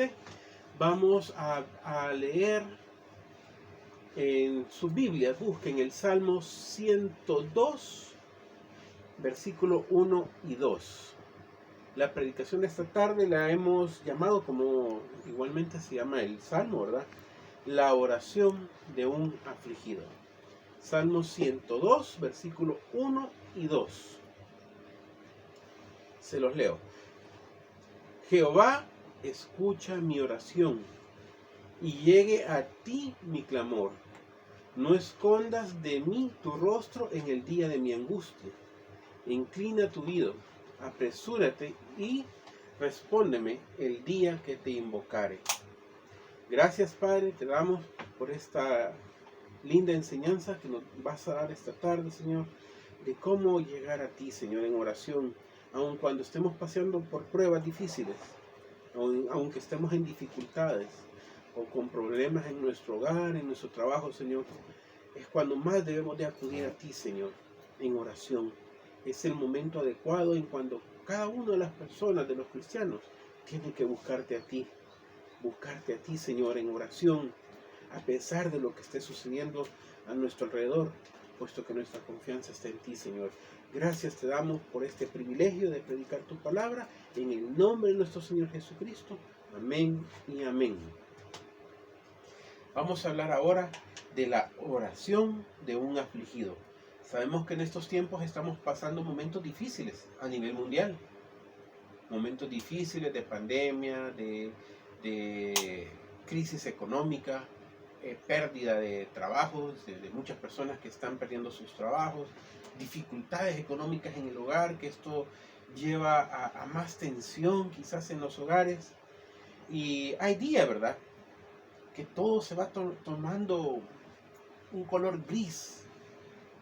parte. Vamos a leer en su Biblia, busquen el Salmo 102, versículo 1 y 2. La predicación de esta tarde la hemos llamado, como igualmente se llama el Salmo, ¿verdad? La oración de un afligido. Salmo 102, versículo 1 y 2. Se los leo. Jehová, escucha mi oración y llegue a ti mi clamor. No escondas de mí tu rostro en el día de mi angustia. Inclina tu oído, apresúrate y respóndeme el día que te invocare. Gracias, Padre, te damos por esta linda enseñanza que nos vas a dar esta tarde, Señor, de cómo llegar a ti, Señor, en oración, aun cuando estemos pasando por pruebas difíciles, aunque estemos en dificultades o con problemas en nuestro hogar, en nuestro trabajo, Señor. Es cuando más debemos de acudir a ti, Señor, en oración. Es el momento adecuado en cuando cada una de las personas, de los cristianos, tiene que buscarte a ti, Señor, en oración, a pesar de lo que esté sucediendo a nuestro alrededor, puesto que nuestra confianza está en ti, Señor. Gracias te damos por este privilegio de predicar tu palabra, en el nombre de nuestro Señor Jesucristo. Amén y amén. Vamos a hablar ahora de la oración de un afligido. Sabemos que en estos tiempos estamos pasando momentos difíciles a nivel mundial. Momentos difíciles de pandemia, de crisis económica, pérdida de trabajos, de muchas personas que están perdiendo sus trabajos, dificultades económicas en el hogar, que esto lleva a más tensión quizás en los hogares. Y hay días, ¿verdad?, que todo se va tomando un color gris,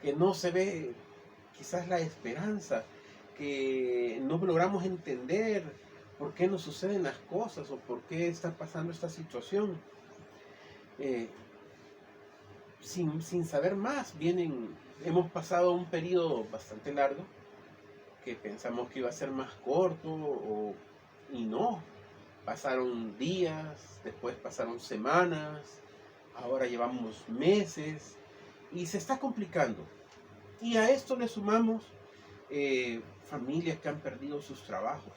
que no se ve quizás la esperanza, que no logramos entender por qué nos suceden las cosas o por qué está pasando esta situación. Sin saber más, hemos pasado un periodo bastante largo que pensamos que iba a ser más corto y no. Pasaron días, después pasaron semanas, ahora llevamos meses y se está complicando. Y a esto le sumamos familias que han perdido sus trabajos,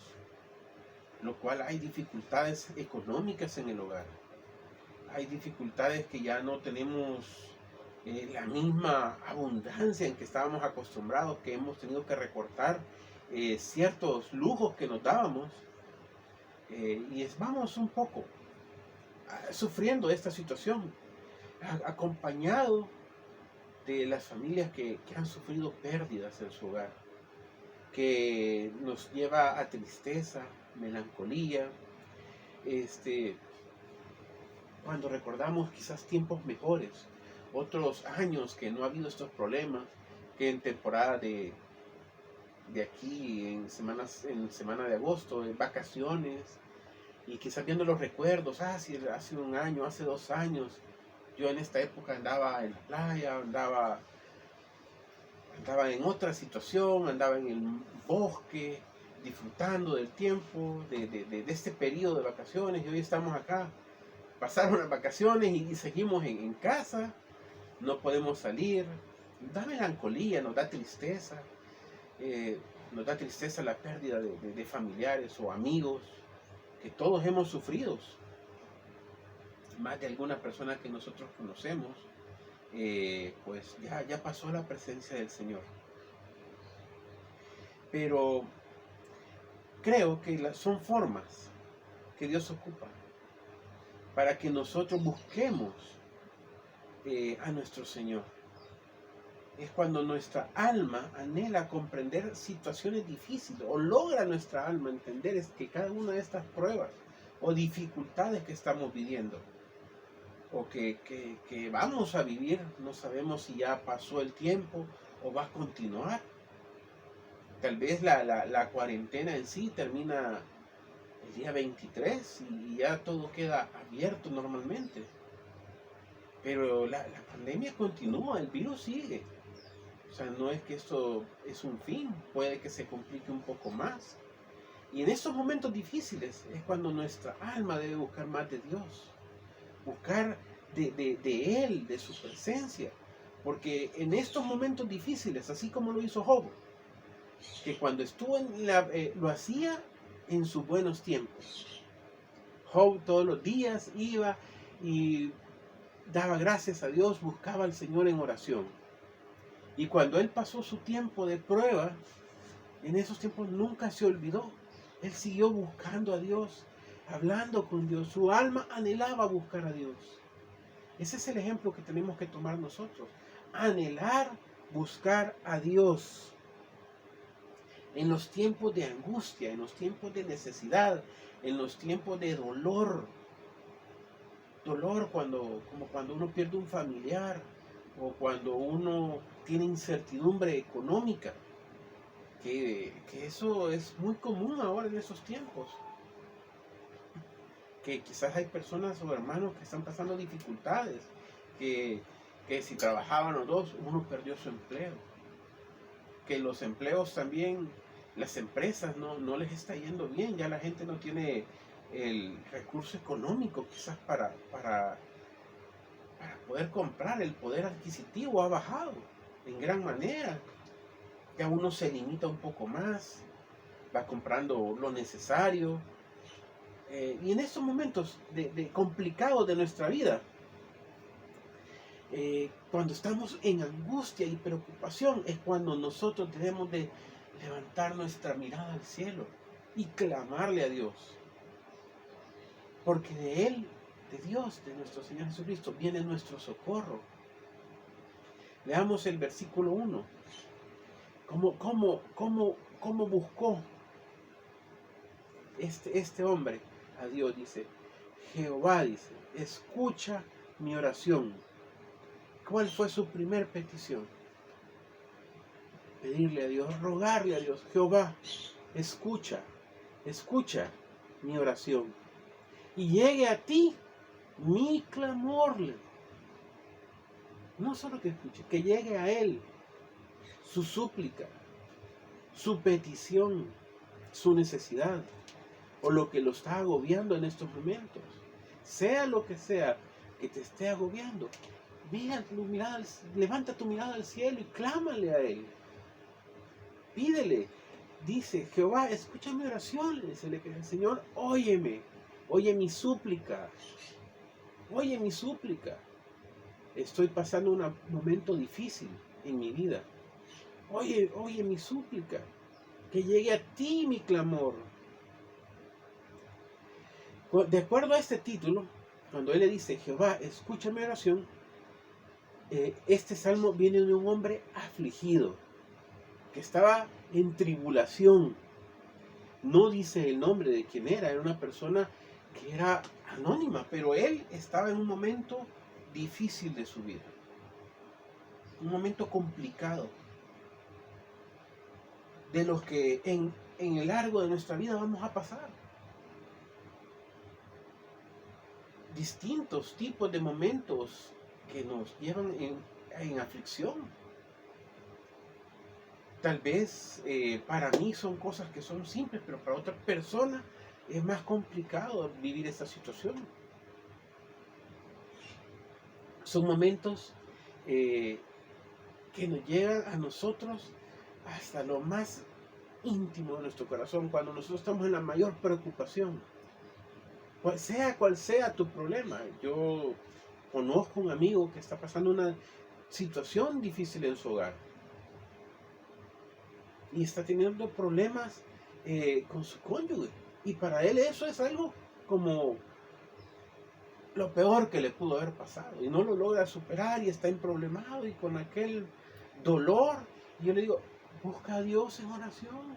lo cual hay dificultades económicas en el hogar. Hay dificultades que ya no tenemos la misma abundancia en que estábamos acostumbrados, que hemos tenido que recortar ciertos lujos que nos dábamos. Y vamos un poco sufriendo esta situación, acompañado de las familias que han sufrido pérdidas en su hogar, que nos lleva a tristeza, melancolía, cuando recordamos quizás tiempos mejores, otros años que no ha habido estos problemas, que en temporada de aquí, en semana de agosto, en vacaciones, y quizás viendo los recuerdos, si hace un año, hace 2 años, yo en esta época andaba en la playa, andaba en otra situación, andaba en el bosque, disfrutando del tiempo, de este periodo de vacaciones, y hoy estamos acá. Pasaron las vacaciones y seguimos en casa, no podemos salir, nos da melancolía, nos da tristeza la pérdida de familiares o amigos, que todos hemos sufrido, más de alguna persona que nosotros conocemos, pues ya pasó la presencia del Señor. Pero creo que son formas que Dios ocupa para que nosotros busquemos a nuestro Señor. Es cuando nuestra alma anhela comprender situaciones difíciles, o logra nuestra alma entender que cada una de estas pruebas o dificultades que estamos viviendo, o que vamos a vivir, no sabemos si ya pasó el tiempo o va a continuar. Tal vez la cuarentena en sí termina el día 23 y ya todo queda abierto normalmente. Pero la pandemia continúa, el virus sigue. O sea, no es que esto es un fin, puede que se complique un poco más. Y en estos momentos difíciles es cuando nuestra alma debe buscar más de Dios, buscar de Él, de su presencia. Porque en estos momentos difíciles, así como lo hizo Job, que cuando estuvo lo hacía en sus buenos tiempos. Job todos los días iba y daba gracias a Dios, buscaba al Señor en oración. Y cuando él pasó su tiempo de prueba, en esos tiempos nunca se olvidó. Él siguió buscando a Dios, hablando con Dios. Su alma anhelaba buscar a Dios. Ese es el ejemplo que tenemos que tomar nosotros. Anhelar, buscar a Dios. En los tiempos de angustia, en los tiempos de necesidad, en los tiempos de dolor. Dolor como cuando uno pierde un familiar o cuando uno tiene incertidumbre económica. Que eso es muy común ahora en esos tiempos. Que quizás hay personas o hermanos que están pasando dificultades. Que si trabajaban los dos, uno perdió su empleo. Que los empleos también, las empresas no les está yendo bien. Ya la gente no tiene el recurso económico quizás para poder comprar. El poder adquisitivo ha bajado en gran manera. Ya uno se limita un poco más, va comprando lo necesario. Y en estos momentos de complicados de nuestra vida, cuando estamos en angustia y preocupación, es cuando nosotros debemos de levantar nuestra mirada al cielo y clamarle a Dios. Porque de Él, de Dios, de nuestro Señor Jesucristo, viene nuestro socorro. Leamos el versículo 1. ¿Cómo buscó este hombre a Dios? Dice, Jehová, dice, escucha mi oración. ¿Cuál fue su primer petición? Pedirle a Dios, rogarle a Dios, Jehová, escucha mi oración. Y llegue a ti mi clamor. No solo que escuche, que llegue a Él su súplica, su petición, su necesidad, o lo que lo está agobiando en estos momentos. Sea lo que sea que te esté agobiando, levanta tu mirada al cielo y clámale a Él. Pídele. Dice, Jehová, escucha mi oración. Le dice el Señor, óyeme, oye mi súplica. Oye mi súplica. Estoy pasando un momento difícil en mi vida. Oye mi súplica. Que llegue a ti mi clamor. De acuerdo a este título, cuando él le dice, Jehová, escucha mi oración, este salmo viene de un hombre afligido, que estaba en tribulación. No dice el nombre de quién era una persona que era anónima, pero él estaba en un momento difícil de su vida, un momento complicado, de los que en el largo de nuestra vida vamos a pasar. Distintos tipos de momentos que nos llevan en aflicción. Tal vez para mí son cosas que son simples, pero para otra persona es más complicado vivir esta situación. Son momentos que nos llegan a nosotros hasta lo más íntimo de nuestro corazón, cuando nosotros estamos en la mayor preocupación. Cual sea tu problema. Yo conozco un amigo que está pasando una situación difícil en su hogar y está teniendo problemas con su cónyuge, y para él eso es algo como lo peor que le pudo haber pasado, y no lo logra superar y está emproblemado y con aquel dolor. Y yo le digo, busca a Dios en oración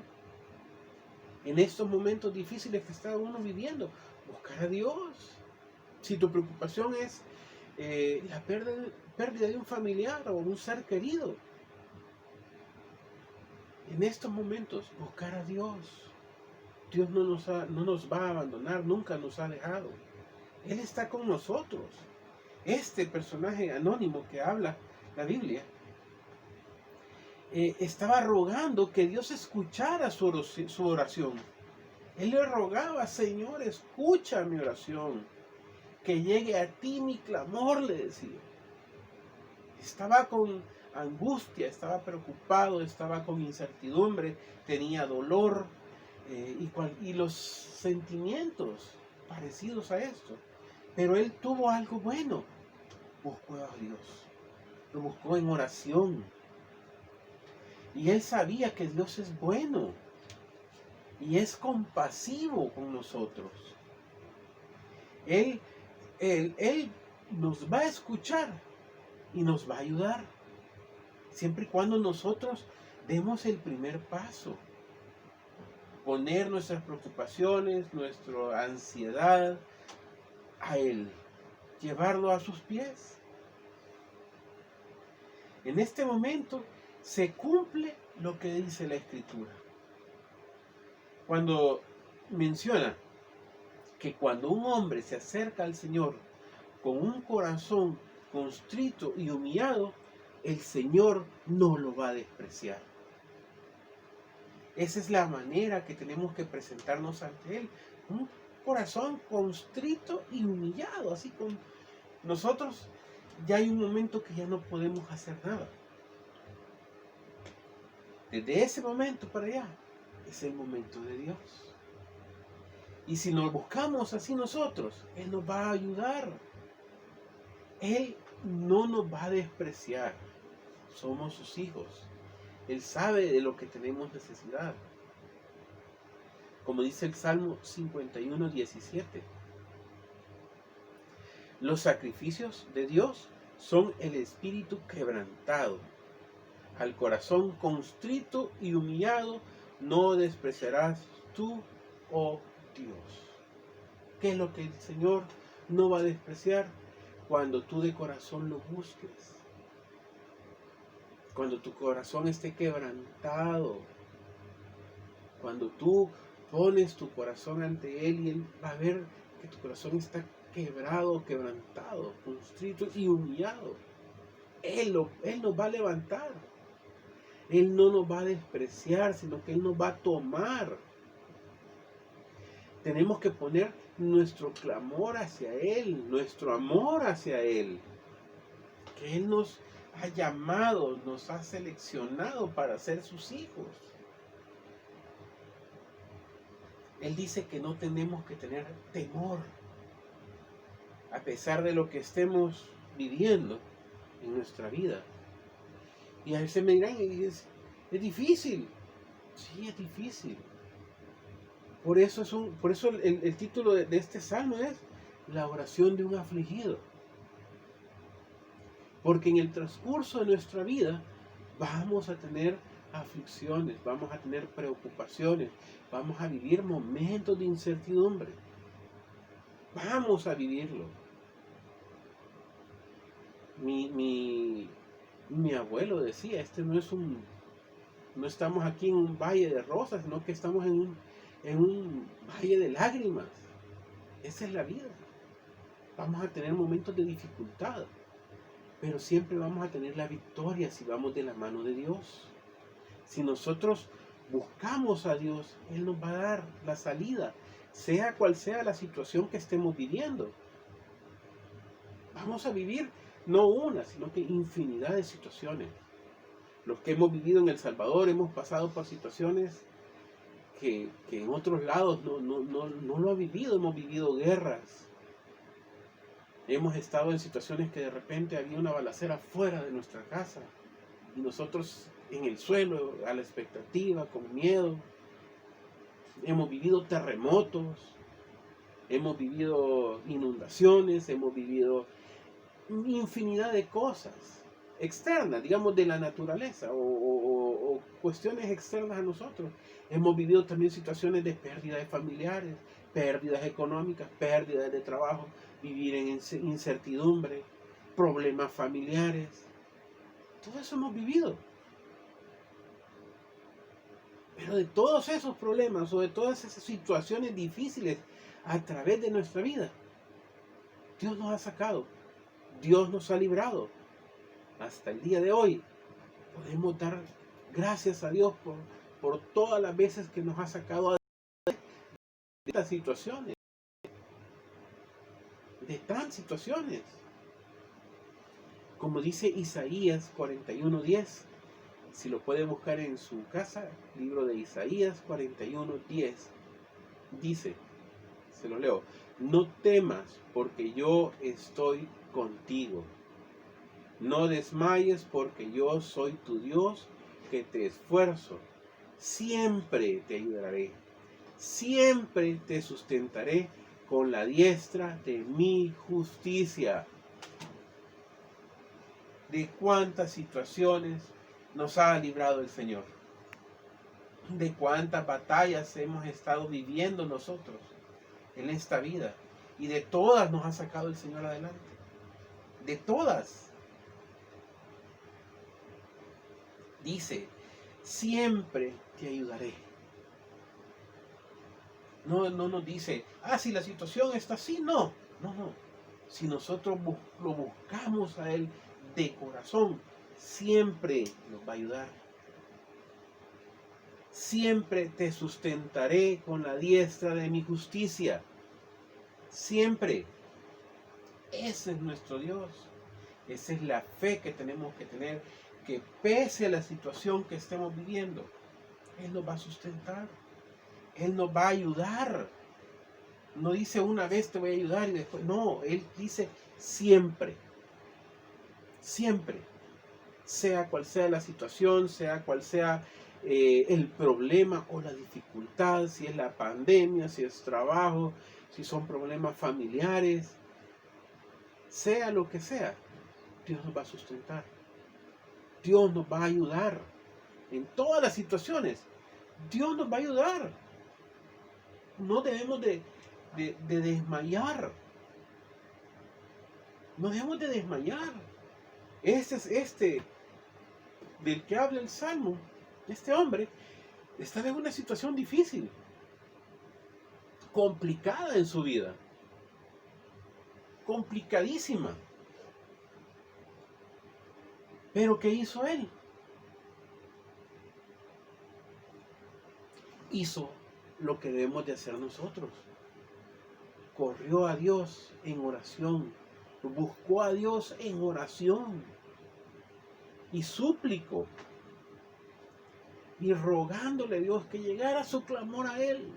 en estos momentos difíciles que está uno viviendo. Buscar a Dios. Si tu preocupación es la pérdida de un familiar o un ser querido, en estos momentos buscar a Dios. Dios no nos va a abandonar, nunca nos ha dejado. Él está con nosotros. Este personaje anónimo que habla la Biblia estaba rogando que Dios escuchara su oración. Él le rogaba: Señor, escucha mi oración, que llegue a ti mi clamor, le decía. Estaba con angustia, estaba preocupado, estaba con incertidumbre, tenía dolor y los sentimientos parecidos a esto. Pero él tuvo algo bueno. Buscó a Dios, lo buscó en oración. Y él sabía que Dios es bueno y es compasivo con nosotros. Él nos va a escuchar y nos va a ayudar, siempre y cuando nosotros demos el primer paso. Poner nuestras preocupaciones, nuestra ansiedad a Él, llevarlo a sus pies. En este momento se cumple lo que dice la Escritura. Cuando menciona que cuando un hombre se acerca al Señor con un corazón constrito y humillado, el Señor no lo va a despreciar. Esa es la manera que tenemos que presentarnos ante Él. Un corazón constrito y humillado. Así con nosotros ya hay un momento que ya no podemos hacer nada. Desde ese momento para allá es el momento de Dios. Y si nos buscamos así nosotros, Él nos va a ayudar. Él no nos va a despreciar. Somos sus hijos. Él sabe de lo que tenemos necesidad. Como dice el Salmo 51:17. Los sacrificios de Dios son el espíritu quebrantado. Al corazón constrito y humillado no despreciarás tú, oh Dios. ¿Qué es lo que el Señor no va a despreciar? Cuando tú de corazón lo busques. Cuando tu corazón esté quebrantado. Cuando tú pones tu corazón ante Él y Él va a ver que tu corazón está quebrado, quebrantado, constrito y humillado. Él nos va a levantar. Él no nos va a despreciar, sino que Él nos va a tomar. Tenemos que poner nuestro clamor hacia Él, nuestro amor hacia Él. Que Él nos ha llamado, nos ha seleccionado para ser sus hijos. Él dice que no tenemos que tener temor, a pesar de lo que estemos viviendo en nuestra vida. Y a veces me dirán, es difícil. Sí, es difícil. Por eso el título de este salmo es la oración de un afligido. Porque en el transcurso de nuestra vida vamos a tener aflicciones, vamos a tener preocupaciones, vamos a vivir momentos de incertidumbre. Vamos a vivirlo. Mi abuelo decía, no estamos aquí en un valle de rosas, sino que estamos en un valle de lágrimas. Esa es la vida. Vamos a tener momentos de dificultad, pero siempre vamos a tener la victoria si vamos de la mano de Dios. Si nosotros buscamos a Dios, Él nos va a dar la salida, sea cual sea la situación que estemos viviendo. Vamos a vivir no una, sino que infinidad de situaciones. Los que hemos vivido en El Salvador hemos pasado por situaciones que en otros lados no lo ha vivido. Hemos vivido guerras. Hemos estado en situaciones que de repente había una balacera fuera de nuestra casa y nosotros en el suelo, a la expectativa, con miedo. Hemos vivido terremotos, hemos vivido inundaciones, hemos vivido infinidad de cosas externas, digamos, de la naturaleza o cuestiones externas a nosotros. Hemos vivido también situaciones de pérdida de familiares, pérdidas económicas, pérdidas de trabajo, vivir en incertidumbre, problemas familiares. Todo eso hemos vivido. Pero de todos esos problemas o de todas esas situaciones difíciles a través de nuestra vida, Dios nos ha sacado, Dios nos ha librado. Hasta el día de hoy podemos dar gracias a Dios por todas las veces que nos ha sacado tantas situaciones. De tantas situaciones. Como dice Isaías 41:10. Si lo puede buscar en su casa, libro de Isaías 41:10. Dice, se lo leo: no temas, porque yo estoy contigo. No desmayes, porque yo soy tu Dios, que te esfuerzo. Siempre te ayudaré. Siempre te sustentaré con la diestra de mi justicia. ¿De cuántas situaciones nos ha librado el Señor? ¿De cuántas batallas hemos estado viviendo nosotros en esta vida? Y de todas nos ha sacado el Señor adelante. De todas. Dice, siempre te ayudaré. No nos dice, si la situación está así, no. Si nosotros lo buscamos a Él de corazón, siempre nos va a ayudar. Siempre te sustentaré con la diestra de mi justicia. Siempre. Ese es nuestro Dios. Esa es la fe que tenemos que tener, que pese a la situación que estemos viviendo, Él nos va a sustentar. Él nos va a ayudar. No dice una vez te voy a ayudar y después. No, Él dice siempre. Siempre. Sea cual sea la situación, sea cual sea el problema o la dificultad, si es la pandemia, si es trabajo, si son problemas familiares, sea lo que sea, Dios nos va a sustentar. Dios nos va a ayudar. En todas las situaciones, Dios nos va a ayudar. No debemos de desmayar. No debemos de desmayar. Este del que habla el Salmo, este hombre, está en una situación difícil, complicada en su vida, complicadísima. Pero ¿qué hizo él? Hizo lo que debemos de hacer nosotros. Corrió a Dios en oración, buscó a Dios en oración y suplicó y rogándole a Dios que llegara su clamor a Él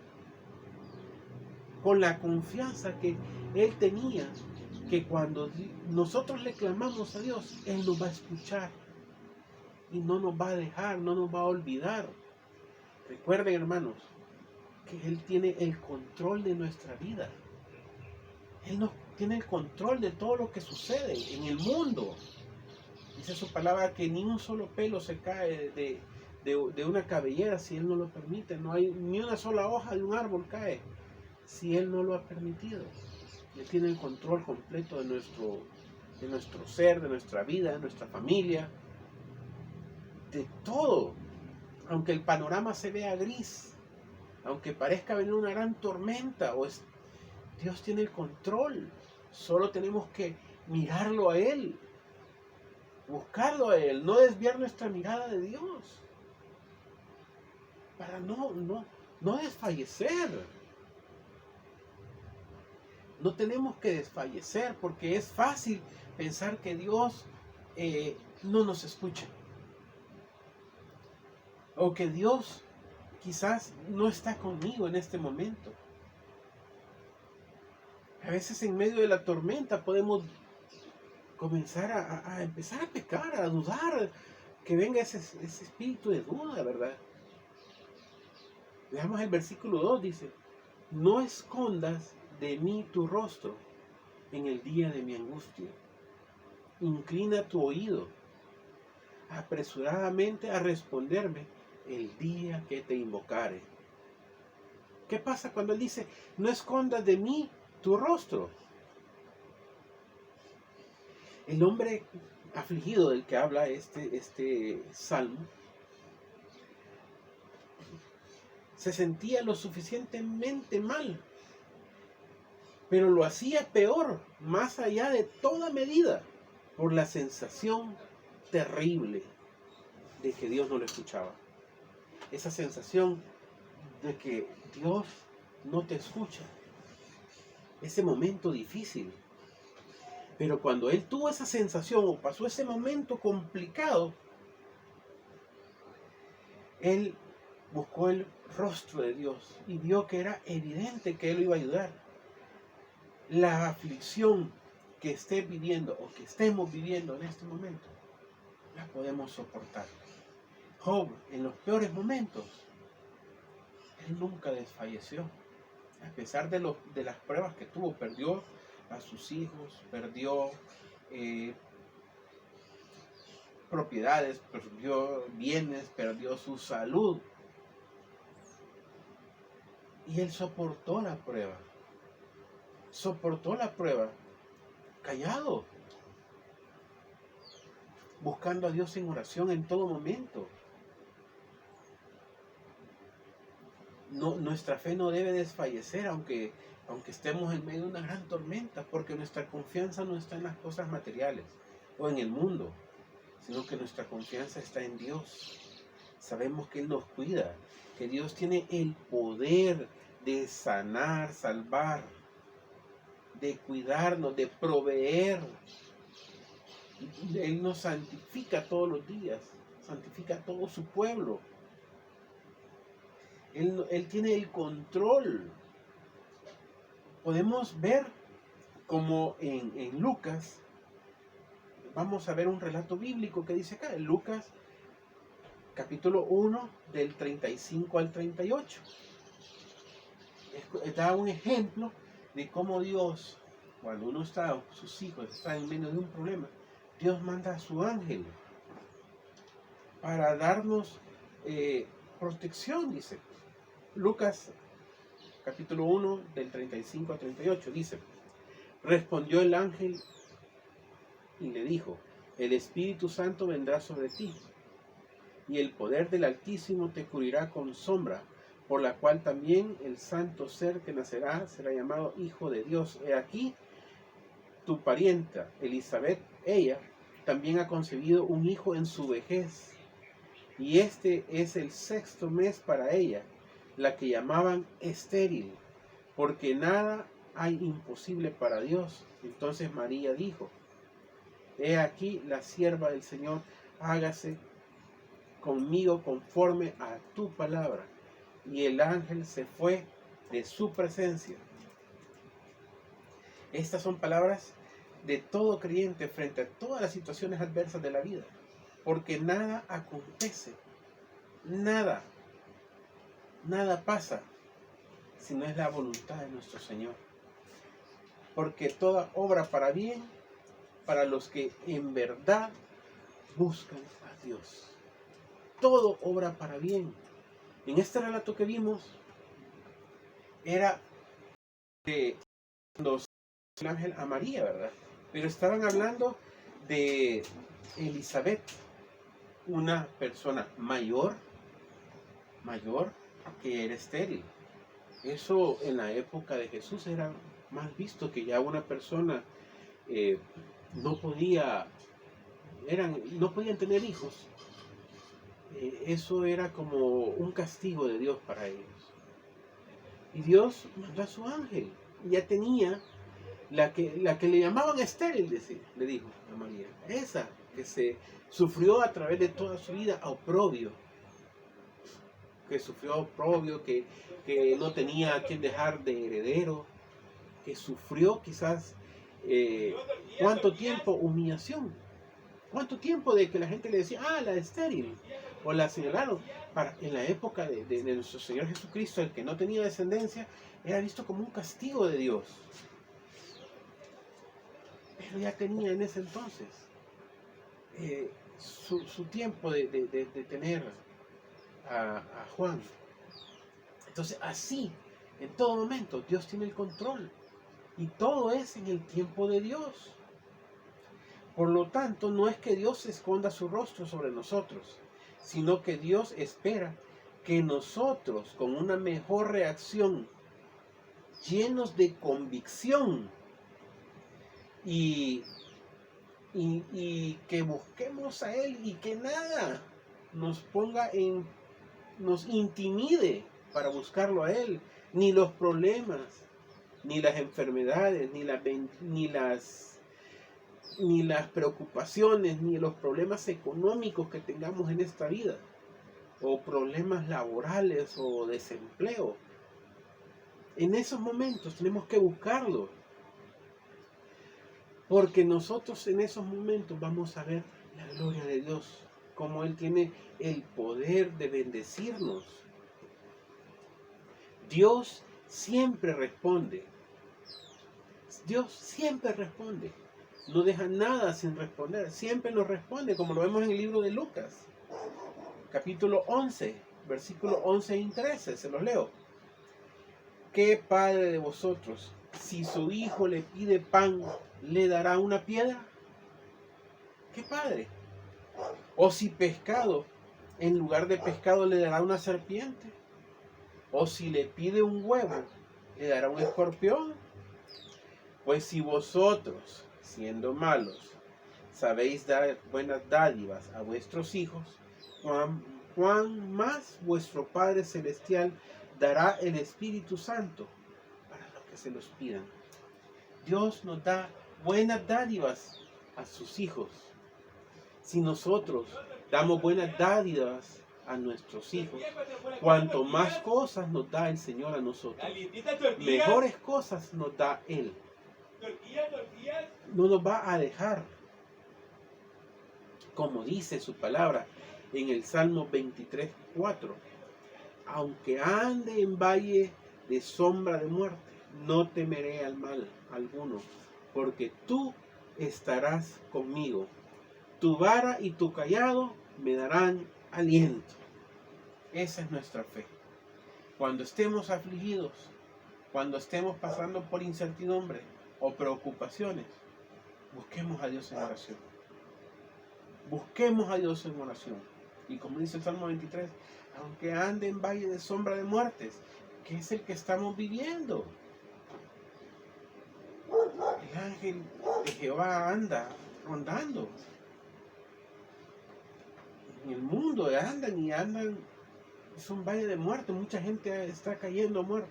con la confianza que Él tenía, que cuando nosotros le clamamos a Dios, Él nos va a escuchar y no nos va a dejar, no nos va a olvidar. Recuerden, hermanos, que Él tiene el control de nuestra vida. Él nos tiene el control de todo lo que sucede en el mundo. Dice su palabra que ni un solo pelo se cae de una cabellera si Él no lo permite. No hay ni una sola hoja de un árbol cae si Él no lo ha permitido. Él tiene el control completo de nuestro ser, de nuestra vida, de nuestra familia, de todo. Aunque el panorama se vea gris, aunque parezca venir una gran tormenta, Dios tiene el control. Solo tenemos que mirarlo a Él, buscarlo a Él, no desviar nuestra mirada de Dios, para no desfallecer. No tenemos que desfallecer, porque es fácil pensar que Dios no nos escucha, o que Dios quizás no está conmigo en este momento. A veces en medio de la tormenta podemos comenzar a empezar a pecar, a dudar, que venga ese espíritu de duda, ¿verdad? Veamos el versículo 2, dice: no escondas de mí tu rostro en el día de mi angustia. Inclina tu oído apresuradamente a responderme el día que te invocare. ¿Qué pasa cuando Él dice, no escondas de mí tu rostro? El hombre afligido del que habla este salmo se sentía lo suficientemente mal, pero lo hacía peor, más allá de toda medida, por la sensación terrible de que Dios no lo escuchaba. Esa sensación de que Dios no te escucha. Ese momento difícil. Pero cuando él tuvo esa sensación o pasó ese momento complicado, él buscó el rostro de Dios y vio que era evidente que él lo iba a ayudar. La aflicción que esté viviendo o que estemos viviendo en este momento, la podemos soportar. Job, en los peores momentos, él nunca desfalleció. A pesar de las pruebas que tuvo, perdió a sus hijos, perdió propiedades, perdió bienes, perdió su salud. Y él soportó la prueba. Soportó la prueba callado, buscando a Dios en oración en todo momento. No, nuestra fe no debe desfallecer aunque estemos en medio de una gran tormenta, porque nuestra confianza no está en las cosas materiales o en el mundo, sino que nuestra confianza está en Dios. Sabemos que Él nos cuida, que Dios tiene el poder de sanar, salvar, de cuidarnos, de proveer. Él nos santifica todos los días, santifica a todo su pueblo. Él tiene el control. Podemos ver como en Lucas, vamos a ver un relato bíblico que dice acá, en Lucas capítulo 1 del 35 al 38. Da un ejemplo de cómo Dios, cuando uno está, sus hijos están en medio de un problema, Dios manda a su ángel para darnos protección, dice. Lucas capítulo 1 del 35 al 38 dice: respondió el ángel y le dijo: el Espíritu Santo vendrá sobre ti, y el poder del Altísimo te cubrirá con sombra, por la cual también el santo ser que nacerá será llamado Hijo de Dios. He aquí, tu parienta Elizabeth, ella también ha concebido un hijo en su vejez, y este es el 6º mes para ella, la que llamaban estéril, porque nada hay imposible para Dios. Entonces María dijo: he aquí la sierva del Señor, hágase conmigo conforme a tu palabra. Y el ángel se fue de su presencia. Estas son palabras de todo creyente frente a todas las situaciones adversas de la vida, porque nada acontece, nada pasa si no es la voluntad de nuestro Señor, porque toda obra para bien para los que en verdad buscan a Dios. Todo obra para bien. En este relato que vimos era de cuando el ángel a María, ¿verdad? Pero estaban hablando de Elizabeth, una persona mayor que era estéril. Eso en la época de Jesús era más visto, que ya una persona no podían tener hijos. Eso era como un castigo de Dios para ellos. Y Dios mandó a su ángel. Ya tenía la que le llamaban estéril, le dijo a María. Esa que se sufrió a través de toda su vida oprobio. Que sufrió oprobio, que no tenía a quien dejar de heredero. Que sufrió quizás, ¿cuánto tiempo? Humillación. ¿Cuánto tiempo de que la gente le decía, la estéril? O la señalaron. En la época de nuestro Señor Jesucristo, el que no tenía descendencia, era visto como un castigo de Dios. Pero ya tenía en ese entonces su tiempo de tener a Juan. Entonces así, en todo momento, Dios tiene el control. Y todo es en el tiempo de Dios. Por lo tanto, no es que Dios esconda su rostro sobre nosotros, sino que Dios espera que nosotros, con una mejor reacción, llenos de convicción y que busquemos a Él y que nada nos intimide para buscarlo a Él, ni los problemas, ni las enfermedades, ni las preocupaciones, ni los problemas económicos que tengamos en esta vida, o problemas laborales o desempleo. En esos momentos tenemos que buscarlo, porque nosotros en esos momentos vamos a ver la gloria de Dios, como Él tiene el poder de bendecirnos. Dios siempre responde. Dios siempre responde. No deja nada sin responder. Siempre nos responde, como lo vemos en el libro de Lucas, capítulo 11, versículos 11 y 13. Se los leo. ¿Qué padre de vosotros, si su hijo le pide pan, le dará una piedra? ¿Qué padre? O si pescado, en lugar de pescado le dará una serpiente. O si le pide un huevo, le dará un escorpión. Pues si vosotros, siendo malos, sabéis dar buenas dádivas a vuestros hijos, cuán más vuestro Padre Celestial dará el Espíritu Santo para los que se los pidan. Dios nos da buenas dádivas a sus hijos. Si nosotros damos buenas dádivas a nuestros hijos, cuanto más cosas nos da el Señor a nosotros, mejores cosas nos da Él. No nos va a dejar, como dice su palabra en el Salmo 23:4. Aunque ande en valle de sombra de muerte, no temeré al mal alguno, porque tú estarás conmigo. Tu vara y tu cayado me darán aliento. Esa es nuestra fe. Cuando estemos afligidos, cuando estemos pasando por incertidumbre o preocupaciones, busquemos a Dios en oración. Busquemos a Dios en oración. Y como dice el Salmo 23, aunque ande en valle de sombra de muertes, que es el que estamos viviendo. El ángel de Jehová anda rondando. En el mundo andan, es un valle de muerte, mucha gente está cayendo muerta.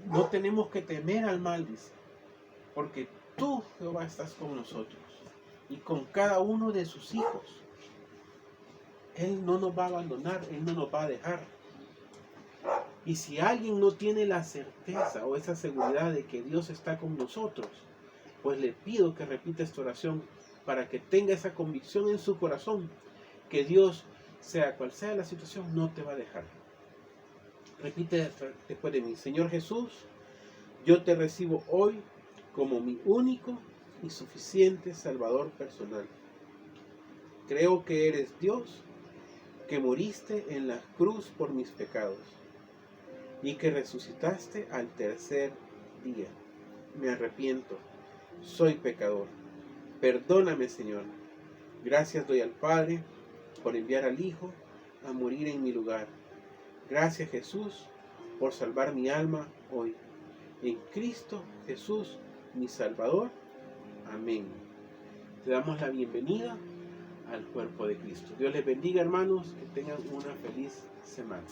No tenemos que temer al mal, dice, porque tú, Jehová, estás con nosotros y con cada uno de sus hijos. Él no nos va a abandonar, Él no nos va a dejar. Y si alguien no tiene la certeza o esa seguridad de que Dios está con nosotros, pues le pido que repita esta oración para que tenga esa convicción en su corazón, que Dios, sea cual sea la situación, no te va a dejar. Repite después de mí: Señor Jesús, yo te recibo hoy como mi único y suficiente Salvador personal. Creo que eres Dios, que moriste en la cruz por mis pecados y que resucitaste al tercer día. Me arrepiento, soy pecador. Perdóname, Señor. Gracias doy al Padre por enviar al Hijo a morir en mi lugar. Gracias, Jesús, por salvar mi alma hoy. En Cristo Jesús, mi Salvador. Amén. Te damos la bienvenida al cuerpo de Cristo. Dios les bendiga, hermanos, que tengan una feliz semana.